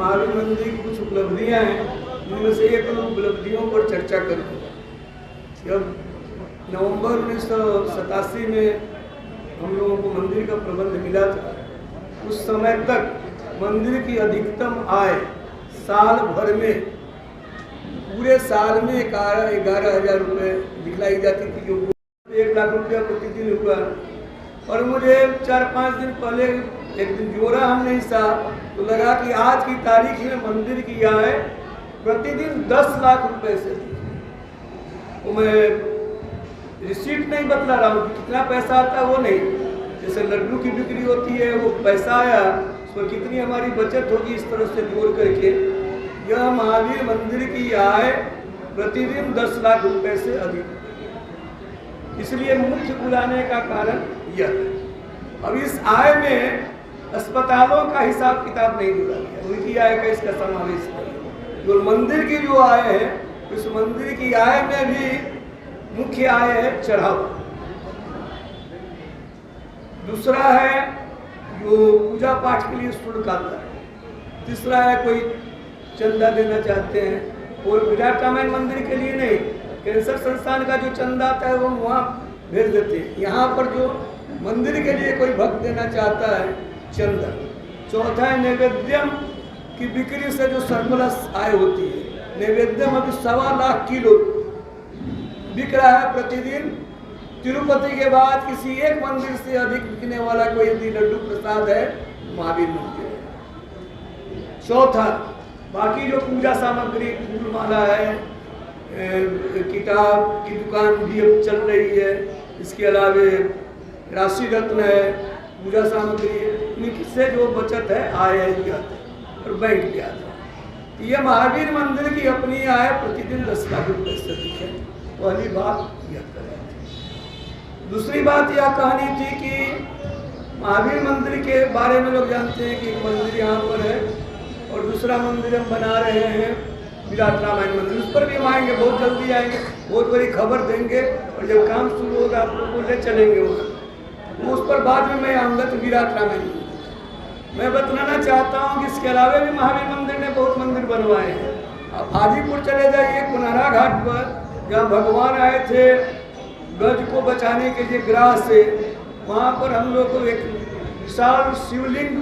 महावीर मंदिर की कुछ उपलब्धियां हैं, जिनमें से एक उपलब्धियों पर चर्चा करूँगा। जब नवंबर 1987 में हम लोगों को मंदिर का प्रबंध मिला था, उस समय तक मंदिर की अधिकतम आय साल भर में, पूरे साल में 11,000 रुपये दिखलाई जाती थी, जो 1 लाख रुपया प्रतिदिन हुआ। और मुझे 4-5 दिन पहले एक दिन जोड़ा हमने हिसाब, तो लगा कि आज की तारीख में मंदिर की आय प्रतिदिन 10 लाख रुपए से थी। तो मैं रिसीट नहीं बतला रहा हूँ कि कितना पैसा आता है, वो नहीं, जैसे लड्डू की बिक्री होती है, वो पैसा आया उस पर कितनी हमारी बचत होगी, इस तरह से जोड़ करके यह महावीर मंदिर की आय प्रतिदिन 10 लाख रुपए से अधिक। इसलिए मुख्य बुलाने का कारण यह है। अब इस आय में अस्पतालों का हिसाब किताब नहीं जुड़ा गया, उनकी आय का इसका समावेश नहीं। जो मंदिर की जो आय है, उस मंदिर की आय में भी मुख्य आय है चढ़ावा, दूसरा है जो पूजा पाठ के लिए शुल्क आता है, तीसरा है कोई चंदा देना चाहते हैं, और विराट रामायण मंदिर के लिए नहीं, कैंसर संस्थान का जो चंदा आता है वो वहाँ भेज देते हैं। यहाँ पर जो मंदिर के लिए कोई भक्त देना चाहता है चंदा। चौथा है नैवेद्यम की बिक्री से जो सरप्लस आय होती है। नैवेद्यम अभी 1.25 लाख किलो बिक रहा है प्रतिदिन। तिरुपति के बाद किसी एक मंदिर से अधिक बिकने वाला कोई यदि लड्डू प्रसाद है, महावीर मंदिर है। चौथा, बाकी जो पूजा सामग्री, फूल माला है, किताब की दुकान भी अब चल रही है, इसके अलावे राशि रत्न है, पूजा सामग्री है, इनसे जो बचत है आय है और बैंक ब्याज है। यह महावीर मंदिर की अपनी आय प्रतिदिन 10 लाख रुपये से अधिक है। पहली बात यह कही। दूसरी बात यह कहनी थी कि महावीर मंदिर के बारे में लोग जानते हैं कि एक मंदिर यहाँ पर है और दूसरा मंदिर हम बना रहे हैं विराट रामायण मंदिर, उस पर भी हम आएंगे, बहुत जल्दी आएंगे, बहुत बड़ी खबर देंगे, और जब काम शुरू होगा आप लोग को ले चलेंगे वहाँ, तो उस पर बाद में मैं आऊँगा। तो विराट रामायण मैं बतलाना चाहता हूँ कि इसके अलावा भी महावीर मंदिर ने बहुत मंदिर बनवाए हैं। आप हाजीपुर चले जाइए, कुनारा घाट पर, जहाँ भगवान आए थे गज को बचाने के लिए ग्राह से, वहाँ पर हम लोग को एक विशाल शिवलिंग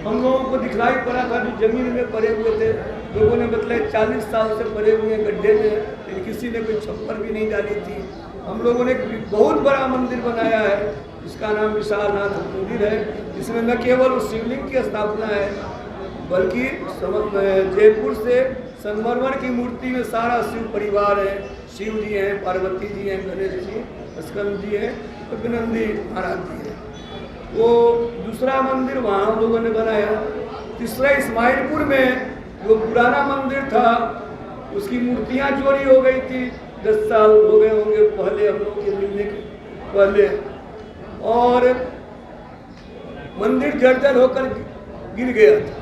हम लोगों को दिखलाई पड़ा था, जो जमीन में पड़े हुए थे। लोगों ने बताया 40 साल से पड़े हुए गड्ढे में, लेकिन किसी ने कोई छप्पर भी नहीं डाली थी। हम लोगों ने बहुत बड़ा मंदिर बनाया है, जिसका नाम विशालनाथ मंदिर है, जिसमें न केवल उस शिवलिंग की स्थापना है, बल्कि जयपुर से संगमरमर की मूर्ति में सारा शिव परिवार है। शिव जी हैं, पार्वती जी हैं, गणेश जी, स्कंद जी हैं, अभिनंदी महाराज जी हैं। वो दूसरा मंदिर वहाँ हम लोगों ने बनाया। तीसरा इस्माइलपुर में जो पुराना मंदिर था, उसकी मूर्तियाँ चोरी हो गई थी, 10 साल हो गए होंगे पहले हम लोग के मिलने के पहले, और मंदिर जर्जर होकर गिर गया था।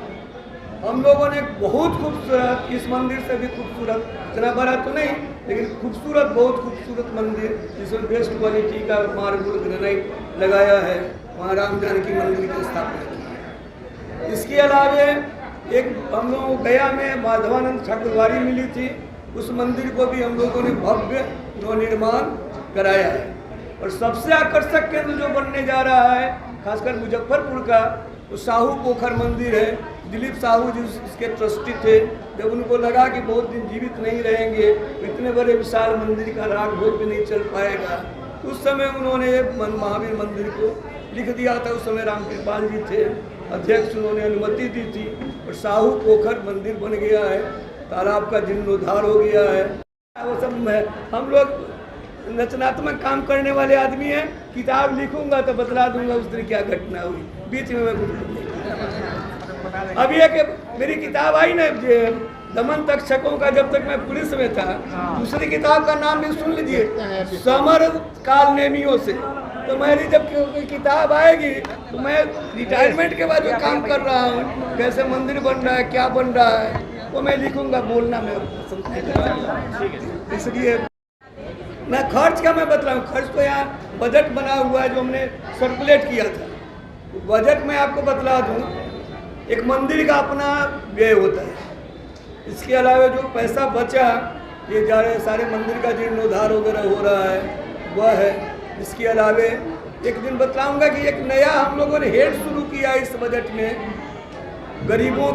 हम लोगों ने बहुत खूबसूरत, इस मंदिर से भी खूबसूरत, इतना बड़ा तो नहीं लेकिन खूबसूरत, बहुत खूबसूरत मंदिर, जिसमें बेस्ट क्वालिटी का मार्बल ग्रेनाइट लगाया है, वहाँ राम जानकी मंदिर की स्थापना की है। इसके अलावे एक हम लोग गया में माधवानंद ठाकुरवाड़ी मिली थी, उस मंदिर को भी हम लोगों ने भव्य नवनिर्माण कराया है। और सबसे आकर्षक केंद्र जो बनने जा रहा है, खासकर मुजफ्फरपुर का, वो साहू पोखर मंदिर है। दिलीप साहू जी इसके ट्रस्टी थे। जब उनको लगा कि बहुत दिन जीवित नहीं रहेंगे, इतने बड़े विशाल मंदिर का राग भोग भी नहीं चल पाएगा, तो उस समय उन्होंने महावीर मंदिर को लिख दिया था। उस समय रामकृपाल जी थे अध्यक्ष, उन्होंने अनुमति दी थी और साहू पोखर मंदिर बन गया है। तालाब का जीर्णोद्धार हो गया है। वो सब हम लोग रचनात्मक काम करने वाले आदमी हैं। किताब लिखूंगा तो बतला दूंगा उस दिन क्या घटना हुई, बीच में मैं कुछ नहीं। अभी एक मेरी किताब आई ना, दमन तक्षकों का, जब तक मैं पुलिस में था, दूसरी किताब का नाम भी सुन लीजिए, समर काल नेमियों से। तो मेरी जब कोई किताब आएगी तो मैं रिटायरमेंट के बाद जो काम कर रहा हूँ, कैसे मंदिर बन रहा है, क्या बन रहा है, वो मैं लिखूंगा। बोलना मैं इसलिए मैं खर्च का मैं बतलाऊँ। खर्च तो यहाँ बजट बना हुआ है जो हमने सर्कुलेट किया था। बजट में आपको बतला दूँ एक मंदिर का अपना व्यय होता है। इसके अलावा जो पैसा बचा ये जा रहे सारे मंदिर का जीर्णोद्धार वगैरह हो रहा है वह है। इसके अलावा एक दिन बताऊंगा कि एक नया हम लोगों ने हेड शुरू किया इस बजट में, गरीबों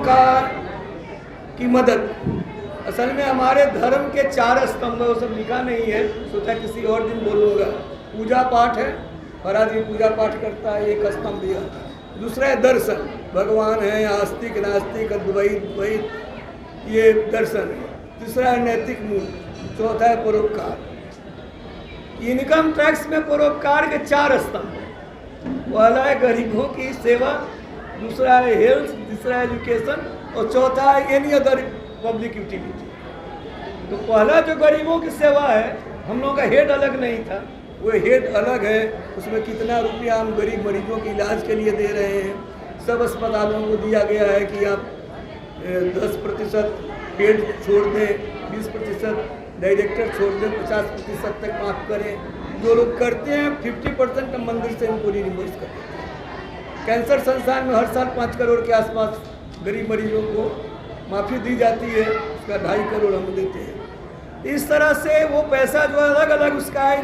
की मदद। असल में हमारे धर्म के 4 स्तंभ है, वो सब लिखा नहीं है, सोचा किसी और दिन बोलूँगा। पूजा पाठ है, हर आदमी पूजा पाठ करता है, एक स्तंभ दिया। दूसरा है दर्शन, भगवान है, आस्तिक नास्तिक अद्वैत ये दर्शन है। तीसरा है नैतिक मूल्य। चौथा है परोपकार। इनकम टैक्स में परोपकार के 4 स्तंभ हैं। पहला है गरीबों की सेवा, दूसरा है हेल्थ, तीसरा है एजुकेशन और चौथा है एनी अदर पब्लिक यूटिलिटी। तो पहला जो गरीबों की सेवा है, हम लोगों का हेड अलग नहीं था, वो हेड अलग है। उसमें कितना रुपया हम गरीब मरीजों के इलाज के लिए दे रहे हैं। सब अस्पतालों को दिया गया है कि आप 10% बेड छोड़ दें, 20% डायरेक्टर छोड़ दें, 50% तक माफ़ करें। जो लोग करते हैं 50% हम मंदिर से इनको रिइंबर्स करते हैं। कैंसर संस्थान में हर साल 5 करोड़ के आसपास गरीब मरीजों को माफ़ी दी जाती है, उसका 2.5 करोड़ हम देते हैं। इस तरह से वो पैसा जो अलग अलग उसका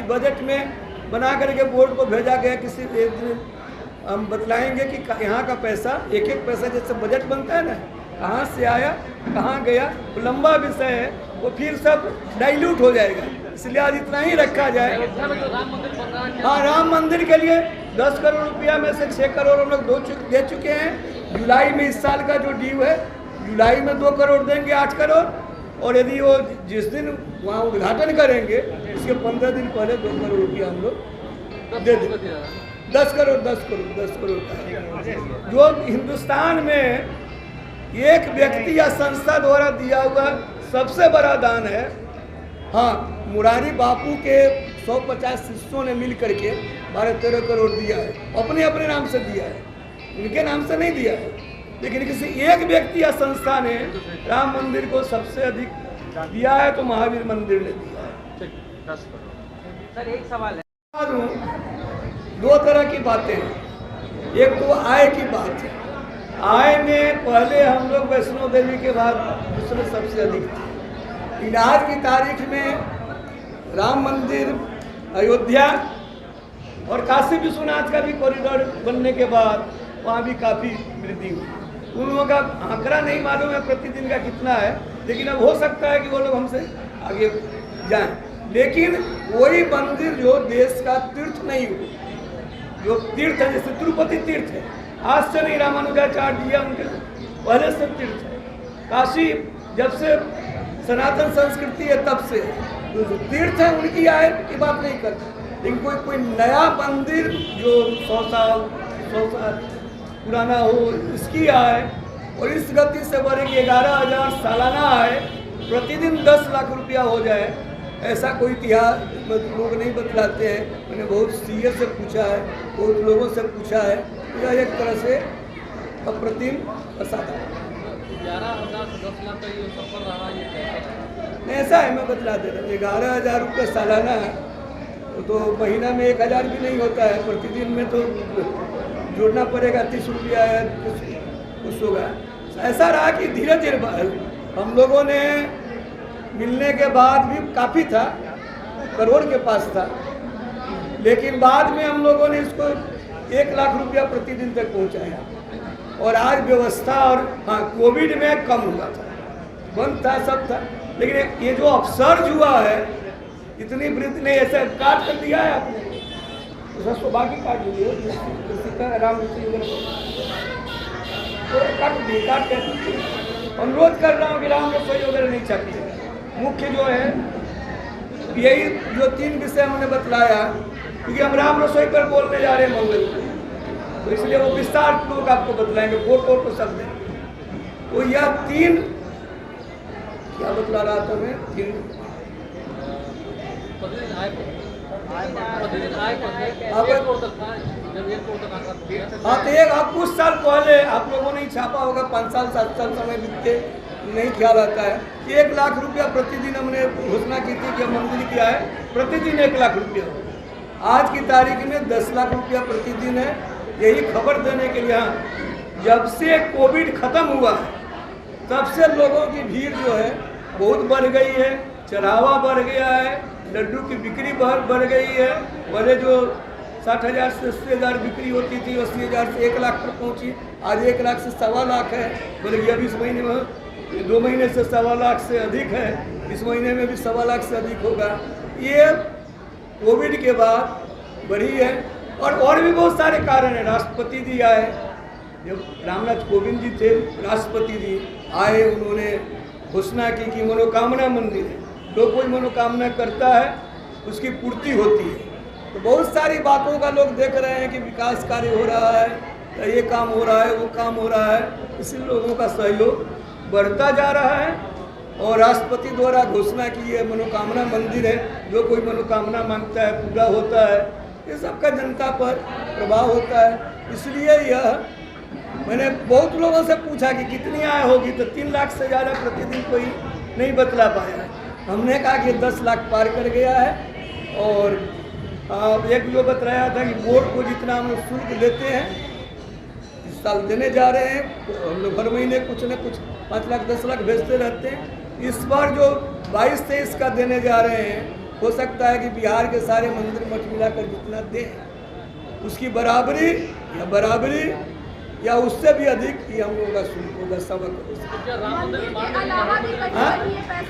बजट में बना करके बोर्ड को भेजा गया। किसी एक दिन हम बतलाएंगे कि यहाँ का पैसा, एक एक पैसा जैसे बजट बनता है ना, कहाँ से आया कहाँ गया, वो लंबा विषय है, वो फिर सब डाइल्यूट हो जाएगा। इसलिए आज इतना ही रखा जाए। हाँ, राम मंदिर के लिए 10 करोड़ रुपया में से 6 करोड़ हम लोग दे चुके हैं। जुलाई में इस साल का जो ड्यू है, जुलाई में 2 करोड़ देंगे, 8 करोड़। और यदि वो जिस दिन वहाँ उद्घाटन करेंगे उसके 15 दिन पहले 2 करोड़ रुपया हम लोग दे देंगे। 10 करोड़ का जो हिंदुस्तान में एक व्यक्ति या संस्था द्वारा दिया हुआ सबसे बड़ा दान है। हाँ, मुरारी बापू के 150 शिष्यों ने मिल करके 12-13 करोड़ दिया है, अपने अपने नाम से दिया है, उनके नाम से नहीं दिया है। लेकिन किसी एक व्यक्ति या संस्था ने राम मंदिर को सबसे अधिक दिया है तो महावीर मंदिर ने दिया है। 10 करोड़। सर एक सवाल है, 2 तरह की बातें हैं। एक तो आय की बात है। आय में पहले हम लोग वैष्णो देवी के बाद दूसरे सबसे अधिक थे। आज की तारीख में राम मंदिर, अयोध्या और काशी विश्वनाथ का भी कॉरिडोर बनने के बाद वहाँ भी काफ़ी वृद्धि हुई। उन लोगों का आंकड़ा नहीं मालूम है प्रतिदिन का कितना है, लेकिन अब हो सकता है कि वो लोग हमसे आगे जाएं। लेकिन वही मंदिर जो देश का तीर्थ नहीं हो, जो तीर्थ है, जैसे तिरुपति तीर्थ है, आज से नहीं, रामानुजाचार्य जी उनके पहले से तीर्थ है। काशी जब से सनातन संस्कृति है तब से जो तीर्थ है, उनकी आय की बात नहीं करते। लेकिन कोई नया मंदिर जो 100 साल पुराना हो, इसकी आय और इस गति से बढ़ेगी 11,000 सालाना आय, प्रतिदिन 10 लाख रुपया हो जाए, ऐसा कोई इतिहास लोग नहीं बतलाते हैं। मैंने बहुत सीए से पूछा है, बहुत लोगों से पूछा है, यह एक तरह से अप्रतिम असाधारण। 11,000 से 10 लाख का ये सफर रहा, ये कैसे? ऐसा है, मैं बतला दे रहा हूँ। 11,000 रुपये सालाना है तो महीना में 1,000 भी नहीं होता है, प्रतिदिन में तो जोड़ना पड़ेगा, 30 रुपया है, कुछ होगा। ऐसा रहा कि धीरे धीरे हम लोगों ने मिलने के बाद भी काफ़ी था, करोड़ के पास था, लेकिन बाद में हम लोगों ने इसको 1 लाख रुपया प्रतिदिन तक पहुंचाया। और आज व्यवस्था और हाँ, कोविड में कम हुआ था, बंद था, सब था, लेकिन ये जो अपसर्ज हुआ है, इतनी वृद्धि नहीं, ऐसे काट कर दिया है आपने, उसको बाकी काट दीजिए, राम काट कर अनुरोध कर रहा हूँ कि राम रसोई वगैरह नहीं छापिए। मुख्य जो है यही जो 3 विषय हमने बतलाया, क्योंकि हम राम रसोई पर बोलने जा रहे हैं मंगल को, तो इसलिए वो विस्तार लोग आपको बतलाएंगे, फोटो को सब दें। तो यह 3 क्या बतला रहा था मैं, 3 हाँ, तो एक आप कुछ साल पहले आप लोगों ने छापा होगा, 5 साल 7 साल समय बीतते नहीं ख्याल आता है। 1 लाख रुपया प्रतिदिन हमने घोषणा की थी कि मंदिर क्या है, प्रतिदिन 1 लाख रुपया। आज की तारीख में 10 लाख रुपया प्रतिदिन है। यही खबर देने के लिए, हाँ जब से कोविड खत्म हुआ है तब से लोगों की भीड़ जो है बहुत बढ़ गई है, चढ़ावा बढ़ गया है, लड्डू की बिक्री बढ़ गई है। पहले जो 60,000 से 80,000 बिक्री होती थी 80,000 से 1 लाख पर पहुंची, आज 1 लाख से 1.25 लाख है। मतलब अभी इस महीने में 2 महीने से 1.25 लाख से अधिक है, इस महीने में भी 1.25 लाख से अधिक होगा। ये कोविड के बाद बढ़ी है और भी बहुत सारे कारण हैं। राष्ट्रपति जी आए, जब रामनाथ कोविंद जी थे राष्ट्रपति जी आए, उन्होंने घोषणा की कि मनोकामना मंदिर है, जो कोई मनोकामना करता है उसकी पूर्ति होती है। तो बहुत सारी बातों का लोग देख रहे हैं कि विकास कार्य हो रहा है, ये काम हो रहा है, वो काम हो रहा है, इसी लोगों का सहयोग बढ़ता जा रहा है। और राष्ट्रपति द्वारा घोषणा की है मनोकामना मंदिर है, जो कोई मनोकामना मांगता है पूरा होता है। ये सबका जनता पर प्रभाव होता है। इसलिए यह मैंने बहुत लोगों से पूछा कि कितनी आय होगी, तो 3 लाख से ज़्यादा प्रतिदिन कोई नहीं बतला पाया है। हमने कहा कि 10 लाख पार कर गया है। और एक जो बतलाया था कि बोर्ड को जितना हम लोग शुल्क देते हैं इस साल देने जा रहे हैं, तो हम लोग हर महीने कुछ न कुछ 5 लाख 10 लाख भेजते रहते हैं। इस बार जो 22-23 का देने जा रहे हैं, हो सकता है कि बिहार के सारे मंदिर मठ मिलाकर जितना दें उसकी बराबरी या उससे भी अधिक ही हम लोगों का शुल्क होगा, 1.25 करोड़। क्या राम मंदिर निर्माण में